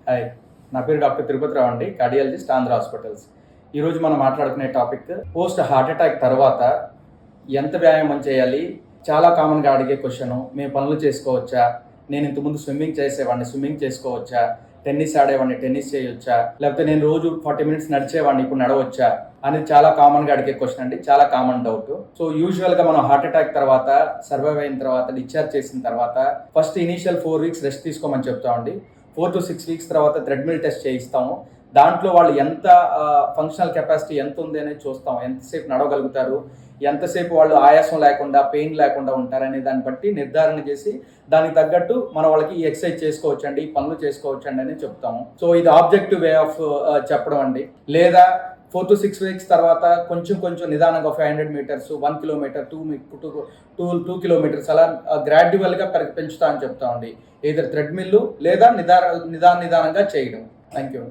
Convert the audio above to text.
Hi, నా పేరు doctor Tirupathirao అండి, కార్డియాలజిస్ట్, ఆంధ్ర హాస్పిటల్స్. ఈరోజు మనం మాట్లాడుకునే టాపిక్ పోస్ట్ హార్ట్ అటాక్ తర్వాత ఎంత వ్యాయామం చేయాలి. చాలా కామన్గా అడిగే క్వశ్చన్, మేము పనులు చేసుకోవచ్చా, నేను ఇంతకుముందు స్విమ్మింగ్ చేసేవాడిని, స్విమ్మింగ్ చేసుకోవచ్చా, టెన్నిస్ ఆడేవాడిని, టెన్నిస్ చేయొచ్చా, లేకపోతే నేను రోజు 40 మినిట్స్ నడిచేవాడిని, ఇప్పుడు నడవచ్చా అనేది చాలా కామన్గా అడిగే క్వశ్చన్ అండి, చాలా కామన్ డౌట్. సో యూజువల్గా మనం హార్ట్ అటాక్ తర్వాత సర్వైవ్ అయిన తర్వాత, డిశ్చార్జ్ చేసిన తర్వాత ఫస్ట్ ఇనీషియల్ 4 వీక్స్ రెస్ట్ తీసుకోమని చెప్తామండి. 4 to 6 వీక్స్ తర్వాత థ్రెడ్మిల్ టెస్ట్ చేయిస్తాము. దాంట్లో వాళ్ళు ఎంత ఫంక్షనల్ కెపాసిటీ ఎంత ఉంది అనేది చూస్తాం. ఎంతసేపు నడవగలుగుతారు, ఎంతసేపు వాళ్ళు ఆయాసం లేకుండా, పెయిన్ లేకుండా ఉంటారనే దాన్ని బట్టి నిర్ధారణ చేసి దానికి తగ్గట్టు మనం వాళ్ళకి ఈ ఎక్సర్సైజ్ చేసుకోవచ్చండి, ఈ పనులు చేసుకోవచ్చండి అని చెప్తాము. సో ఇది ఆబ్జెక్టివ్ వే ఆఫ్ చెప్పడం అండి. లేదా 4 to 6 వీక్స్ తర్వాత కొంచెం నిదానంగా 500 మీటర్స్, 1 కిలోమీటర్, 2 కిలోమీటర్స్ అలా గ్రాడ్యువల్గా పెంచుతా అని చెప్తామండి. ఏదర్ థ్రెడ్మిల్ లేదా నిదానంగా చేయడం. Thank you.